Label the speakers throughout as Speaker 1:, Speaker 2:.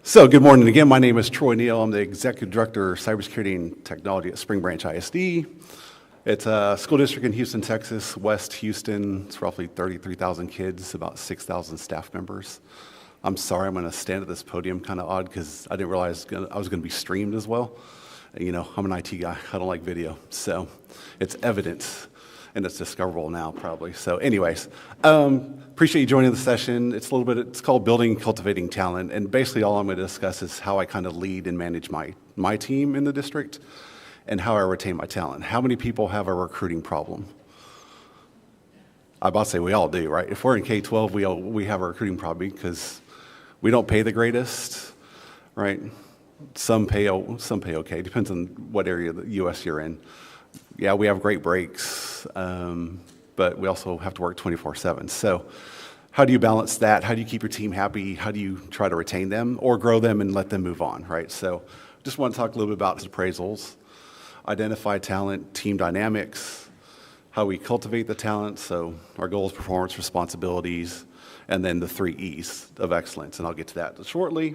Speaker 1: So good morning again. My name is Troy Neal. I'm the Executive Director of Cybersecurity and Technology at Spring Branch ISD. It's a school district in Houston, Texas, West Houston. It's roughly 33,000 kids, about 6,000 staff members. I'm sorry, I'm going to stand at this podium kind of odd because I didn't realize I was going to be streamed as well. You know, I'm an IT guy. I don't like video. So it's evident, and it's discoverable now probably. So anyways, appreciate you joining the session. It's called Building Cultivating Talent. And basically all I'm going to discuss is how I kind of lead and manage my team in the district and how I retain my talent. How many people have a recruiting problem? I'm about to say we all do, right? If we're in K-12, we have a recruiting problem because we don't pay the greatest, right? Some pay okay. Depends on what area of the U.S. you're in. Yeah, we have great breaks, but we also have to work 24/7. So how do you balance that? How do you keep your team happy? How do you try to retain them or grow them and let them move on, right? So just want to talk a little bit about appraisals, identify talent, team dynamics, how we cultivate the talent, so our goals, performance, responsibilities, and then the 3 E's of excellence, and I'll get to that shortly.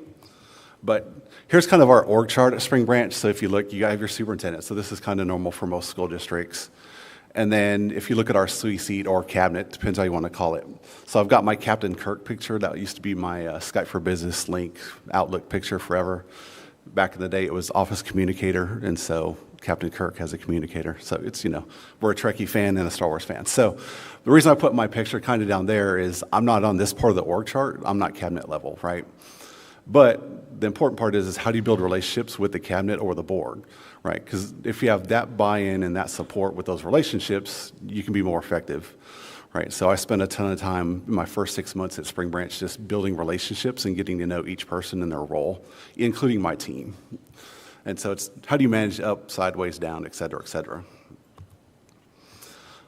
Speaker 1: But here's kind of our org chart at Spring Branch. So if you look, you have your superintendent. So this is kind of normal for most school districts. And then if you look at our C-suite or cabinet, depends how you want to call it. So I've got my Captain Kirk picture. That used to be my Skype for Business link Outlook picture forever. Back in the day, it was Office Communicator. And so Captain Kirk has a communicator. So it's, we're a Trekkie fan and a Star Wars fan. So the reason I put my picture kind of down there is I'm not on this part of the org chart. I'm not cabinet level, right? But the important part is how do you build relationships with the cabinet or the board, right? Because if you have that buy-in and that support with those relationships, you can be more effective, right? So I spent a ton of time in my first 6 months at Spring Branch just building relationships and getting to know each person in their role, including my team. And so it's how do you manage up, sideways, down, et cetera, et cetera.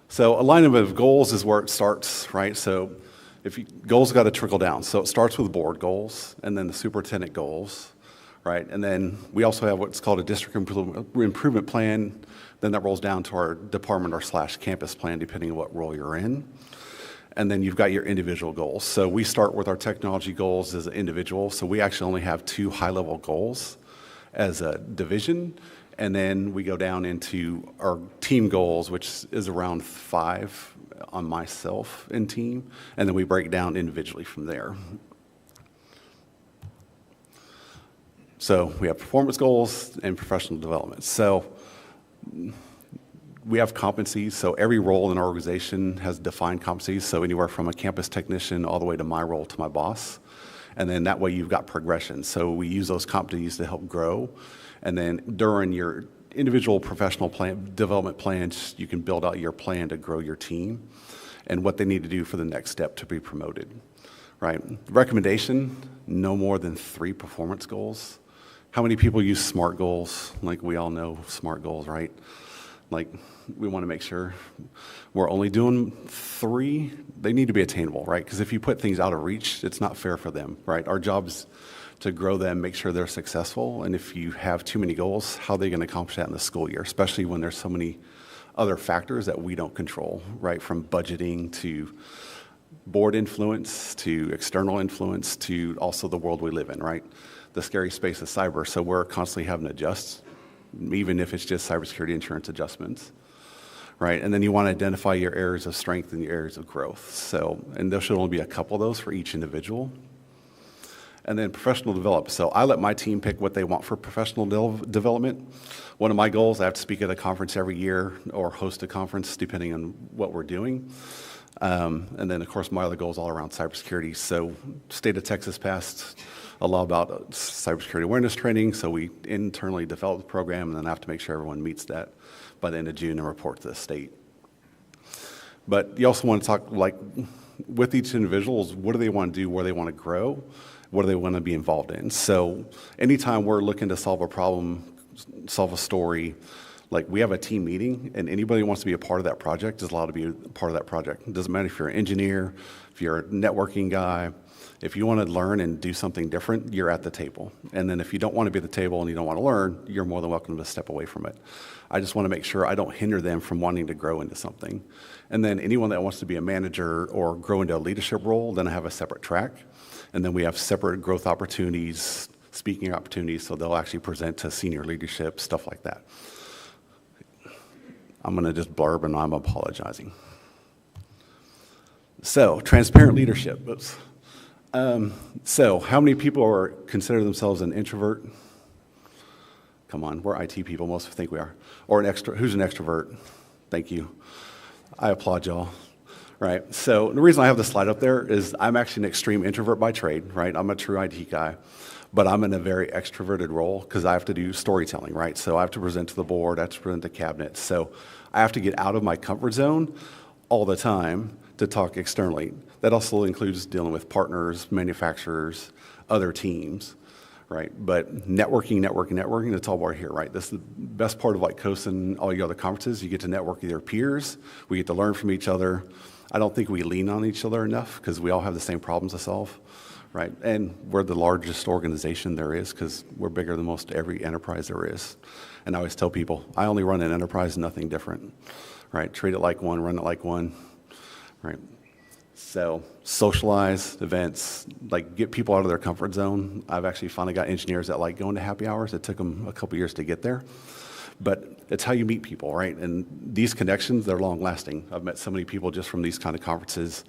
Speaker 1: So alignment of goals is where it starts, right? So goals got to trickle down. So it starts with board goals and then the superintendent goals, right? And then we also have what's called a district improvement plan. Then that rolls down to our department or / campus plan, depending on what role you're in. And then you've got your individual goals. So we start with our technology goals as an individual. So we actually only have 2 high-level goals as a division. And then we go down into our team goals, which is around 5 on myself and team, and then we break down individually from there. So we have performance goals and professional development. So we have competencies. So every role in our organization has defined competencies. So anywhere from a campus technician all the way to my role to my boss. And then that way you've got progression. So we use those competencies to help grow. And then during your individual professional development plans, you can build out your plan to grow your team and what they need to do for the next step to be promoted, right? Recommendation, no more than 3 performance goals. How many people use SMART goals? Like we all know SMART goals, right? Like we want to make sure we're only doing 3. They need to be attainable, right? Because if you put things out of reach, it's not fair for them, right? Our job's to grow them, make sure they're successful. And if you have too many goals, how are they going to accomplish that in the school year, especially when there's so many other factors that we don't control, right? From budgeting to board influence to external influence to also the world we live in, right? The scary space of cyber. So we're constantly having to adjust, even if it's just cybersecurity insurance adjustments, right? And then you want to identify your areas of strength and your areas of growth. So, and there should only be a couple of those for each individual. And then professional development. So I let my team pick what they want for professional development. One of my goals, I have to speak at a conference every year or host a conference depending on what we're doing. And then, of course, my other goals all around cybersecurity. So state of Texas passed a law about cybersecurity awareness training. So we internally developed the program and then have to make sure everyone meets that by the end of June and report to the state. But you also want to talk like with each individual, what do they want to do, where they want to grow, what do they want to be involved in. So anytime we're looking to solve a problem, solve a story, like we have a team meeting and anybody who wants to be a part of that project is allowed to be a part of that project. It doesn't matter if you're an engineer, if you're a networking guy, if you want to learn and do something different, you're at the table. And then if you don't want to be at the table and you don't want to learn, you're more than welcome to step away from it. I just want to make sure I don't hinder them from wanting to grow into something. And then anyone that wants to be a manager or grow into a leadership role, then I have a separate track. And then we have separate growth opportunities speaking opportunities, so they'll actually present to senior leadership, stuff like that. I'm going to just blurb, and I'm apologizing. So, transparent leadership. Oops. So, how many people consider themselves an introvert? Come on, we're IT people. Most think we are. Or who's an extrovert? Thank you. I applaud y'all. Right. So the reason I have this slide up there is I'm actually an extreme introvert by trade. Right. I'm a true IT guy, but I'm in a very extroverted role because I have to do storytelling. Right. So I have to present to the board. I have to present to cabinet. So I have to get out of my comfort zone all the time to talk externally. That also includes dealing with partners, manufacturers, other teams. Right, but networking, that's all we're here, right? This is the best part of like COSA and all your other conferences. You get to network with your peers. We get to learn from each other. I don't think we lean on each other enough because we all have the same problems to solve, right? And we're the largest organization there is because we're bigger than most every enterprise there is. And I always tell people, I only run an enterprise, nothing different, right? Treat it like one, run it like one, right? So socialize, events, like get people out of their comfort zone. I've actually finally got engineers that like going to happy hours. It took them a couple years to get there. But it's how you meet people, right? And these connections, they're long lasting. I've met so many people just from these kind of conferences,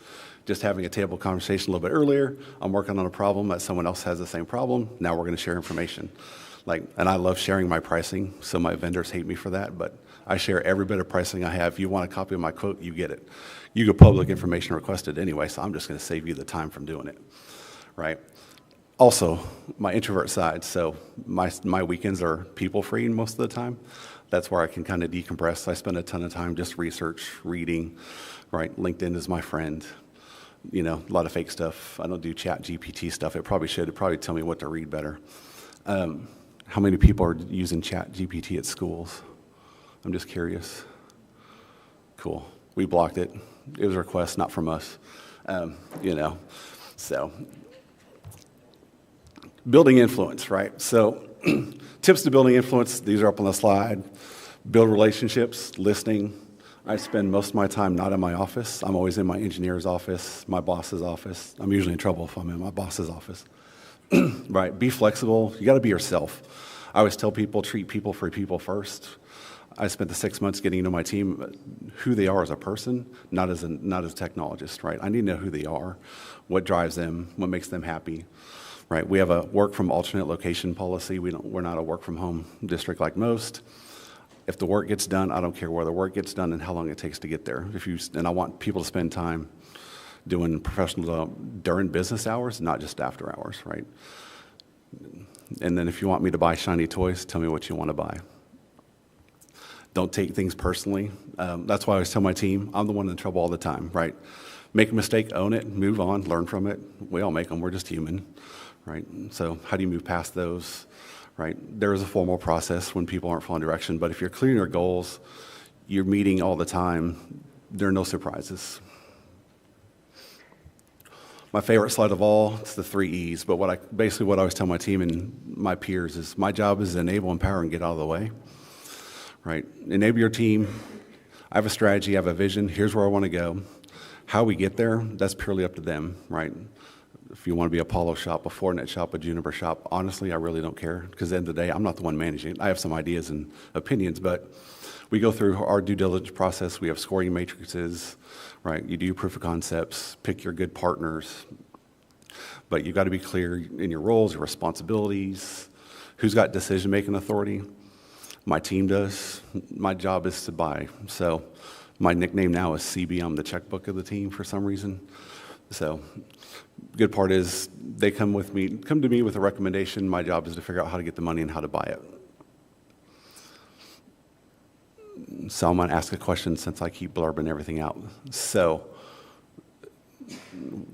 Speaker 1: just having a table conversation a little bit earlier. I'm working on a problem that someone else has the same problem. Now we're going to share information. And I love sharing my pricing, so my vendors hate me for that, but I share every bit of pricing I have. If you want a copy of my quote, you get it. You get public information requested anyway, so I'm just going to save you the time from doing it, right? Also, my introvert side, so my weekends are people-free most of the time. That's where I can kind of decompress. I spend a ton of time just research, reading, right? LinkedIn is my friend. You know, a lot of fake stuff. I don't do chat GPT stuff. It probably should. It'd probably tell me what to read better. How many people are using chat GPT at schools? I'm just curious. Cool. We blocked it. It was a request, not from us. You know, so building influence, right? So tips to building influence, these are up on the slide. Build relationships, listening. I spend most of my time not in my office. I'm always in my engineer's office, my boss's office. I'm usually in trouble if I'm in my boss's office. Right, be flexible. You got to be yourself. I always tell people, treat people for people first. I spent the 6 months getting to know my team, who they are as a person, not as a technologist, right? I need to know who they are, what drives them, what makes them happy, right? We have a work from alternate location policy. We're not a work from home district like most. If the work gets done, I don't care where the work gets done and how long it takes to get there. And I want people to spend time doing professional during business hours, not just after hours, right? And then if you want me to buy shiny toys, tell me what you want to buy. Don't take things personally. That's why I always tell my team, I'm the one in trouble all the time, right? Make a mistake, own it, move on, learn from it. We all make them, we're just human, right? So how do you move past those, right? There is a formal process when people aren't following direction, but if you're clear on your goals, you're meeting all the time, there are no surprises. My favorite slide of all, it's the 3 E's, but what I always tell my team and my peers is my job is to enable, empower, and get out of the way. Right? Enable your team. I have a strategy, I have a vision, here's where I want to go. How we get there, that's purely up to them, right? If you want to be a Palo shop, a Fortinet shop, a Juniper shop, honestly, I really don't care because at the end of the day, I'm not the one managing it. I have some ideas and opinions, but we go through our due diligence process. We have scoring matrices, right? You do proof of concepts, pick your good partners, but you've got to be clear in your roles, your responsibilities, who's got decision-making authority. My team does. My job is to buy. So my nickname now is CB. I'm the checkbook of the team for some reason. So good part is they come to me with a recommendation. My job is to figure out how to get the money and how to buy it. So I'm going to ask a question since I keep blurbing everything out. So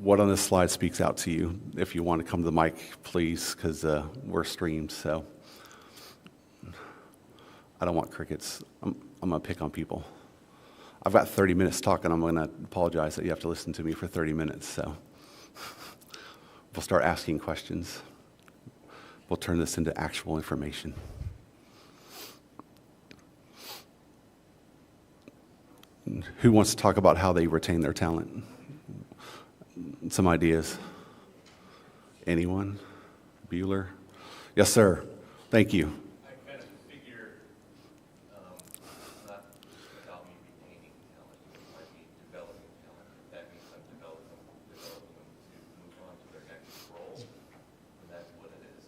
Speaker 1: what on this slide speaks out to you? If you want to come to the mic, please, because we're streamed. So I don't want crickets. I'm going to pick on people. I've got 30 minutes talking. I'm going to apologize that you have to listen to me for 30 minutes. So we'll start asking questions. We'll turn this into actual information. Who wants to talk about how they retain their talent? Some ideas. Anyone? Bueller? Yes, sir. Thank you.
Speaker 2: I kind of figure, not without me retaining talent, it might be developing talent. That means I'm developing them to move on to their next role, and that's what it is.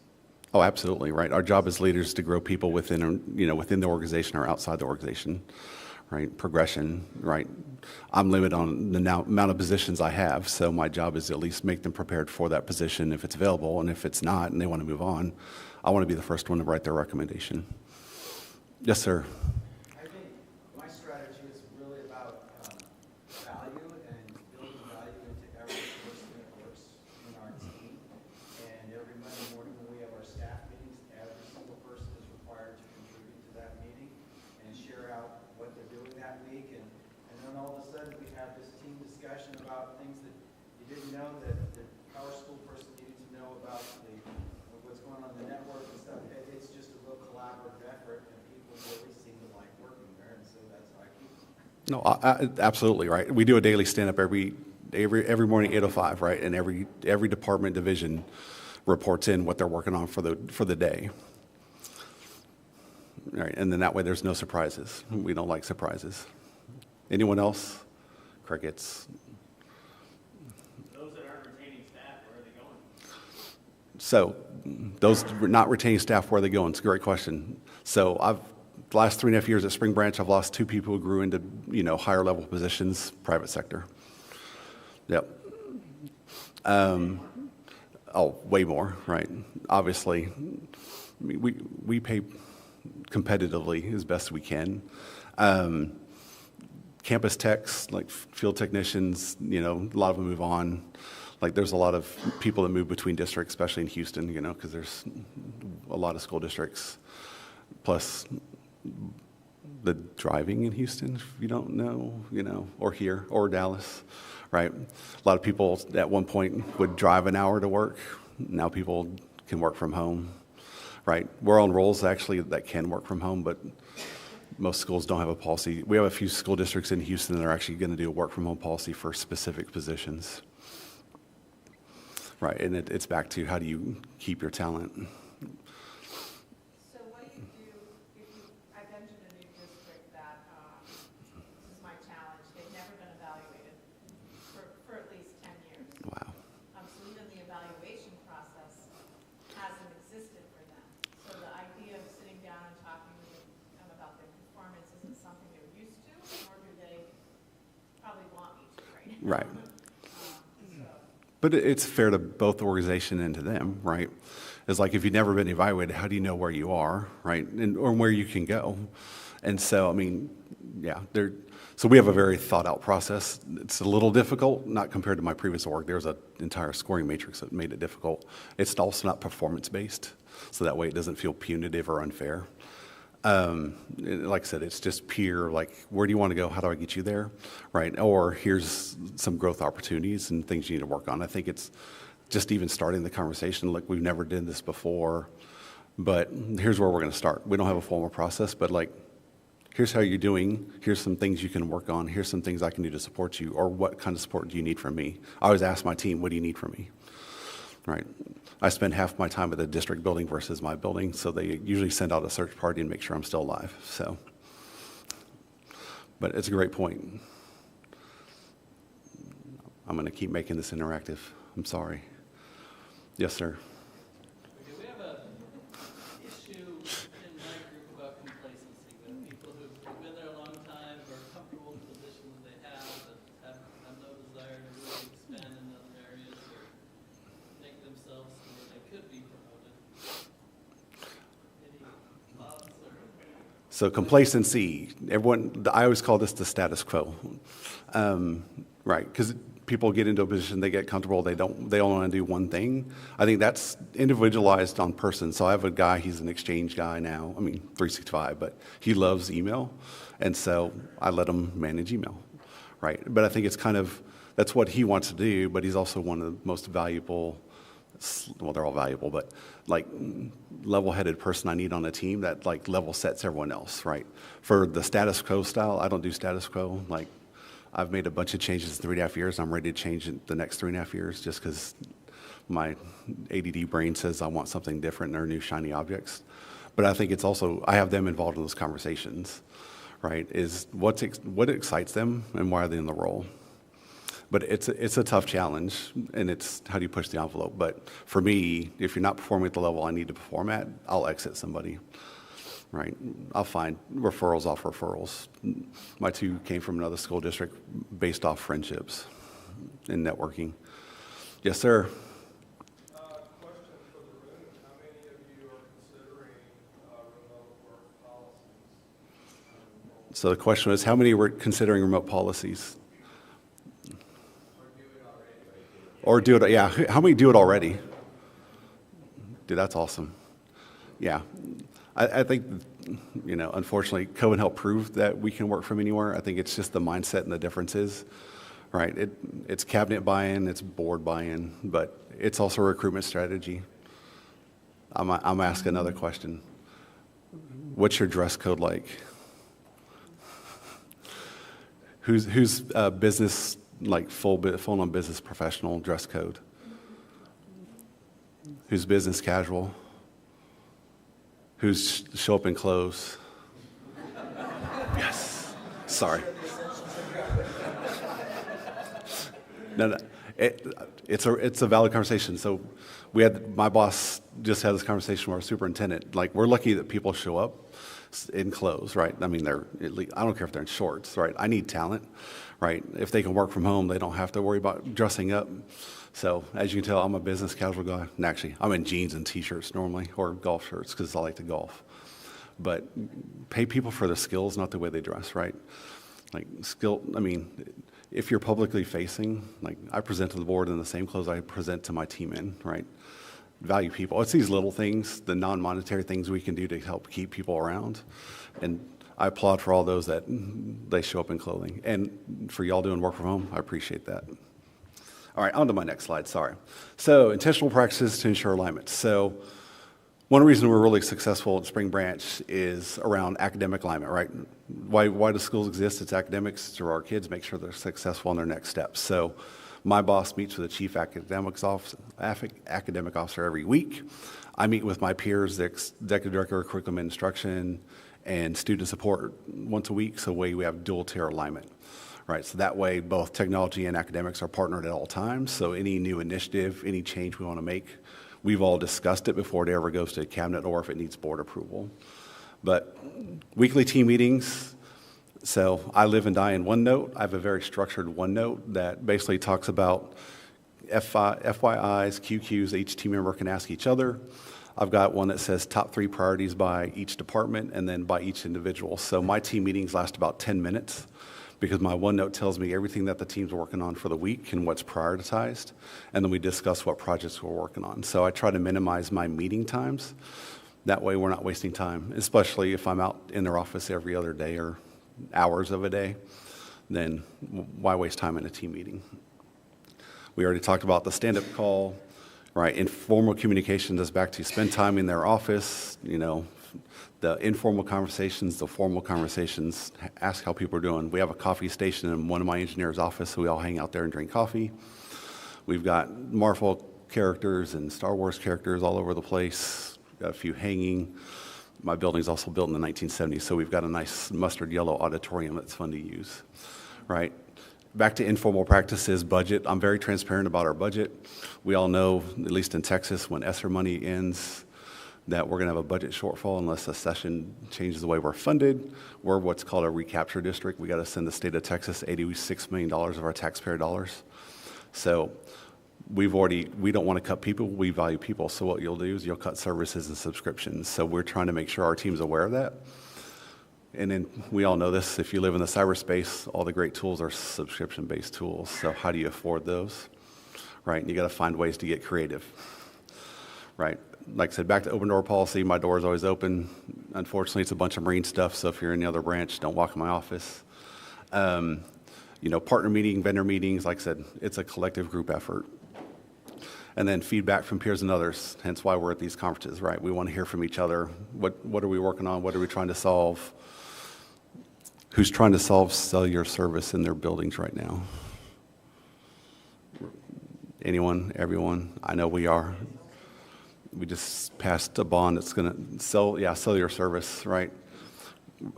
Speaker 1: Oh, absolutely, right. Our job as leaders is to grow people within, within the organization or outside the organization, right? Progression, right? I'm limited on the amount of positions I have, so my job is to at least make them prepared for that position if it's available, and if it's not and they want to move on, I want to be the first one to write their recommendation. Yes, sir.
Speaker 3: I think my strategy is really about value and building value into every person that works in our team. And every Monday morning when we have our staff meetings, every single person is required to contribute to that meeting and share out what they're doing that week. And then all of a sudden we have this team discussion about things that you didn't know that the power school person needed to know about what's going on in the network and stuff. It's just a real collaborative effort, and people really seem to like working there, and so that's how I keep them.
Speaker 1: No, absolutely, right. We do a daily stand-up every morning, 8:05, right? And every department division reports in what they're working on for the day. Right, and then that way there's no surprises. We don't like surprises. Anyone else? Crickets.
Speaker 2: Those that aren't retaining staff, where are they going?
Speaker 1: So those not retaining staff, where are they going? It's a great question. So the last 3.5 years at Spring Branch, I've lost 2 people who grew into, higher level positions, private sector. Yep. Way more, right? Obviously, we pay competitively as best we can. Campus techs, like field technicians, a lot of them move on. Like there's a lot of people that move between districts, especially in Houston, because there's a lot of school districts. Plus the driving in Houston, if you don't know, or here, or Dallas, right? A lot of people at one point would drive an hour to work. Now people can work from home, right? We're on roles actually that can work from home, but most schools don't have a policy. We have a few school districts in Houston that are actually going to do a work from home policy for specific positions. Right, and it's back to how do you keep your talent?
Speaker 4: So what do you do if I've entered a new district that, this is my challenge, they've never been evaluated for at least 10 years.
Speaker 1: Wow.
Speaker 4: So even the evaluation process hasn't existed for them. So the idea of sitting down and talking with them about their performance isn't something they're used to, nor do they probably want me to right now.
Speaker 1: Right. But it's fair to both the organization and to them, right? It's like if you've never been evaluated, how do you know where you are, right? Or where you can go. And so, so we have a very thought out process. It's a little difficult, not compared to my previous work. There's an entire scoring matrix that made it difficult. It's also not performance based, so that way it doesn't feel punitive or unfair. Like I said, it's just peer, like, where do you want to go? How do I get you there? Right. Or here's some growth opportunities and things you need to work on. I think it's just even starting the conversation. Like, we've never done this before, but here's where we're going to start. We don't have a formal process, but like, here's how you're doing. Here's some things you can work on. Here's some things I can do to support you, or what kind of support do you need from me? I always ask my team, what do you need from me? Right. I spend half my time at the district building versus my building, so they usually send out a search party and make sure I'm still alive. So, but it's a great point. I'm going to keep making this interactive. I'm sorry. Yes, sir.
Speaker 5: Okay, we have a issue in my group about complacency with people who've been there a long time, who are comfortable with the positions they have no desire to really expand in other areas or make themselves so that they could be promoted. Any thoughts or?
Speaker 1: So complacency, I always call this the status quo, right? Because people get into a position, they get comfortable, they only want to do one thing. I think that's individualized on person. So I have a guy, he's an exchange guy now, 365, but he loves email. And so I let him manage email, right? But I think it's that's what he wants to do, but he's also one of the most valuable, well, they're all valuable, but like level-headed person I need on a team that like level sets everyone else, right? For the status quo style, I don't do status quo. Like, I've made a bunch of changes in 3.5 years. I'm ready to change in the next 3.5 years just because My ADD brain says I want something different or new shiny objects. But I think it's also, I have them involved in those conversations, right? Is what excites them and why are they in the role? But it's a tough challenge, and it's how do you push the envelope? But for me, if you're not performing at the level I need to perform at, I'll exit somebody, right? I'll find referrals off referrals. My two came from another school district based off friendships and networking. Yes, sir.
Speaker 6: Question for the room. How many of you are considering remote work policies?
Speaker 1: So the question was, how many were considering remote policies? Or do it, yeah. How many do it already? Dude, that's awesome. Yeah. I think, unfortunately, COVID helped prove that we can work from anywhere. I think it's just the mindset and the differences, right? It's cabinet buy-in, it's board buy-in, but it's also a recruitment strategy. I'm asking another question. What's your dress code like? Who's business, like full-on business professional dress code? Who's business casual? Who's show up in clothes? Yes. Sorry. No. It's a valid conversation. So my boss just had this conversation with our superintendent. Like, we're lucky that people show up in clothes, right? I mean, I don't care if they're in shorts, right? I need talent, right? If they can work from home, they don't have to worry about dressing up. So as you can tell, I'm a business casual guy. And actually, I'm in jeans and t-shirts normally, or golf shirts, because I like to golf. But pay people for their skills, not the way they dress, right? Like if you're publicly facing, like I present to the board in the same clothes I present to my team in, right? Value people. It's these little things, the non-monetary things we can do to help keep people around. And I applaud for all those that they show up in clothing. And for y'all doing work from home, I appreciate that. All right, on to my next slide, sorry. So intentional practices to ensure alignment. So one reason we're really successful at Spring Branch is around academic alignment, right? Why do schools exist? It's academics to our kids, make sure they're successful in their next steps. So my boss meets with the chief academic officer every week. I meet with my peers, the executive director of curriculum and instruction, and student support once a week, so we have dual tier alignment. Right, so that way both technology and academics are partnered at all times. So any new initiative, any change we want to make, we've all discussed it before it ever goes to cabinet or if it needs board approval. But weekly team meetings, so I live and die in OneNote. I have a very structured OneNote that basically talks about FYIs, QQs that each team member can ask each other. I've got one that says top 3 priorities by each department and then by each individual. So my team meetings last about 10 minutes. Because my OneNote tells me everything that the team's working on for the week and what's prioritized, and then we discuss what projects we're working on. So I try to minimize my meeting times. That way we're not wasting time, especially if I'm out in their office every other day or hours of a day, then why waste time in a team meeting? We already talked about the stand-up call, right? Informal communication does back to spend time in their office, the informal conversations, the formal conversations, ask how people are doing. We have a coffee station in one of my engineers' office, so we all hang out there and drink coffee. We've got Marvel characters and Star Wars characters all over the place. Got a few hanging. My building's also built in the 1970s, so we've got a nice mustard yellow auditorium that's fun to use, right? Back to informal practices, budget. I'm very transparent about our budget. We all know, at least in Texas, when ESSER money ends, that we're going to have a budget shortfall unless a session changes the way we're funded. We're what's called a recapture district. We got to send the state of Texas $86 million of our taxpayer dollars. So we don't want to cut people, we value people. So what you'll do is you'll cut services and subscriptions. So we're trying to make sure our team's aware of that. And then we all know this, if you live in the cyberspace, all the great tools are subscription-based tools. So how do you afford those, right? And you got to find ways to get creative, right? Like I said, back to open door policy, my door is always open. Unfortunately, it's a bunch of Marine stuff, so if you're in the other branch, don't walk in my office. Partner meeting, vendor meetings, like I said, it's a collective group effort. And then feedback from peers and others, hence why we're at these conferences, right? We want to hear from each other. What are we working on? What are we trying to solve? Who's trying to solve cellular service in their buildings right now? Anyone, everyone? I know we are. We just passed a bond that's going to sell your service, right?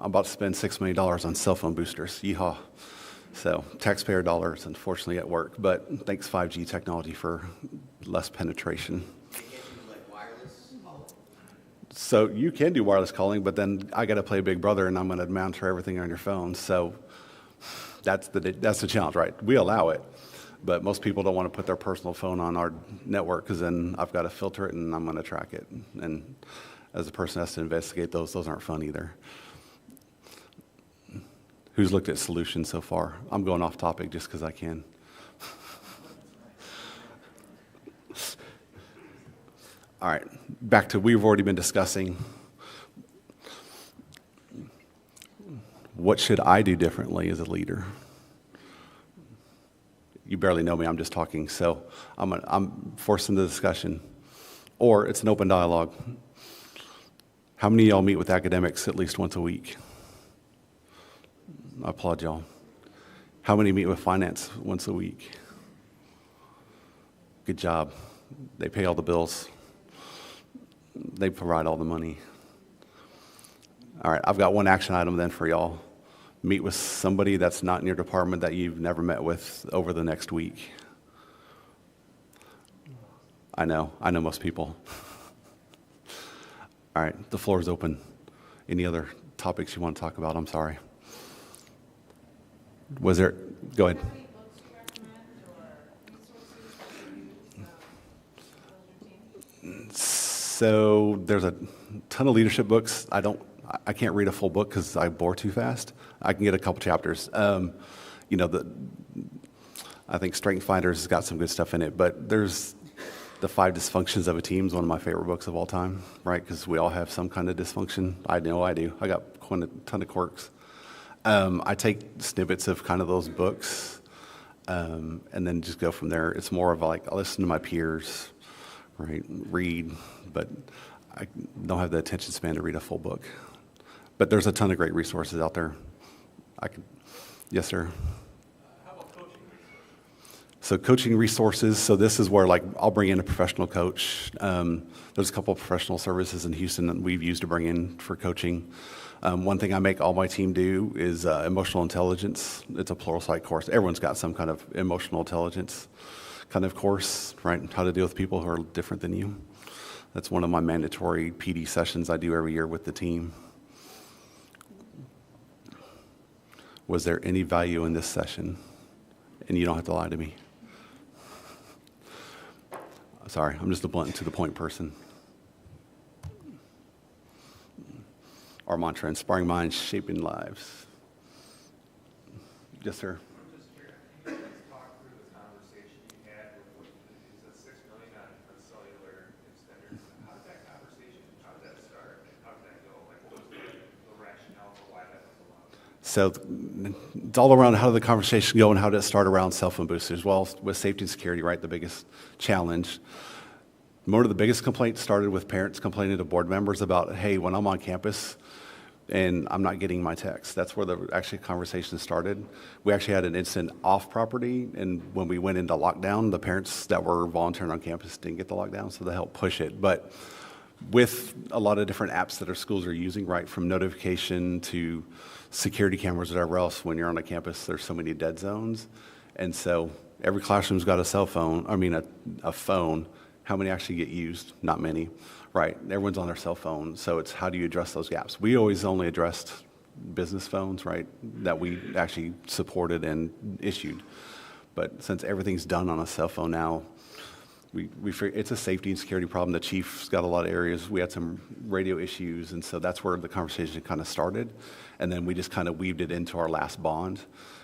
Speaker 1: I'm about to spend $6 million on cell phone boosters. Yeehaw. So taxpayer dollars, unfortunately, at work. But thanks 5G technology for less penetration.
Speaker 3: They can't do like wireless calling?
Speaker 1: So you can do wireless calling, but then I got to play Big Brother, and I'm going to monitor everything on your phone. So that's the challenge, right? We allow it, but most people don't want to put their personal phone on our network because then I've got to filter it and I'm going to track it. And as a person has to investigate those aren't fun either. Who's looked at solutions so far? I'm going off topic just because I can. All right, back to we've already been discussing what should I do differently as a leader? You barely know me, I'm just talking, so I'm forcing the discussion. Or it's an open dialogue. How many of y'all meet with academics at least once a week? I applaud y'all. How many meet with finance once a week? Good job. They pay all the bills. They provide all the money. All right, I've got one action item then for y'all. Meet with somebody that's not in your department that you've never met with over the next week. I know most people. All right, the floor is open. Any other topics you want to talk about? I'm sorry. Was there, go ahead.
Speaker 4: Do you have any books you recommend or resources that you use to build your team?
Speaker 1: So there's a ton of leadership books. I can't read a full book because I bore too fast. I can get a couple chapters. I think Strength Finders has got some good stuff in it, but there's The 5 Dysfunctions of a Team is one of my favorite books of all time, right? Because we all have some kind of dysfunction. I know I do. I got quite a ton of quirks. I take snippets of kind of those books and then just go from there. It's more of like I listen to my peers, right? Read, but I don't have the attention span to read a full book. But there's a ton of great resources out there. Yes, sir.
Speaker 6: How about coaching resources?
Speaker 1: So coaching resources, so this is where like I'll bring in a professional coach. There's a couple of professional services in Houston that we've used to bring in for coaching. One thing I make all my team do is emotional intelligence. It's a Pluralsight course. Everyone's got some kind of emotional intelligence kind of course, right? How to deal with people who are different than you. That's one of my mandatory PD sessions I do every year with the team. Was there any value in this session? And you don't have to lie to me. Sorry, I'm just a blunt and to the point person. Our mantra, inspiring minds, shaping lives. Yes, sir.
Speaker 6: I'm just curious, can you guys talk through the conversation you had with the $6 million on cellular extenders? How did that conversation, how did that start? And how did that go? Like, what was the rationale for why that was allowed?
Speaker 1: So it's all around how did the conversation go and how did it start around cell phone boosters? Well, with safety and security, right, the biggest challenge. One of the biggest complaints started with parents complaining to board members about, hey, when I'm on campus and I'm not getting my text. That's where the actually conversation started. We actually had an incident off property, and when we went into lockdown, the parents that were volunteering on campus didn't get the lockdown, so they helped push it. But with a lot of different apps that our schools are using, right, from notification to security cameras, whatever else, when you're on a campus, there's so many dead zones. And so every classroom's got a cell phone, a phone. How many actually get used? Not many, right? Everyone's on their cell phone, so it's how do you address those gaps? We always only addressed business phones, right, that we actually supported and issued. But since everything's done on a cell phone now, we figure it's a safety and security problem. The chief's got a lot of areas. We had some radio issues, and so that's where the conversation kind of started. And then we just kind of weaved it into our last bond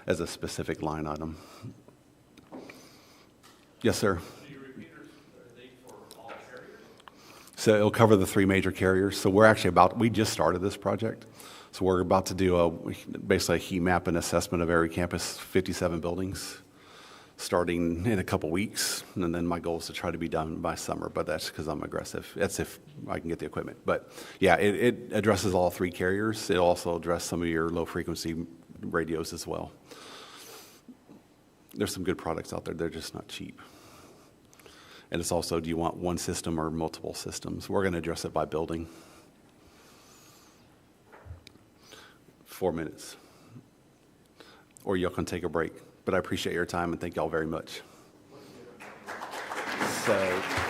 Speaker 1: as a specific line item. Yes, sir. So it'll cover the 3 major carriers. So we just started this project. So we're about to do basically a heat map and assessment of every campus, 57 buildings, starting in a couple weeks. And then my goal is to try to be done by summer, but that's because I'm aggressive. That's if I can get the equipment. But yeah, it addresses all 3 carriers. It'll also address some of your low frequency radios as well. There's some good products out there. They're just not cheap. And it's also, do you want one system or multiple systems? We're going to address it by building. 4 minutes. Or y'all can take a break. But I appreciate your time and thank y'all very much. So.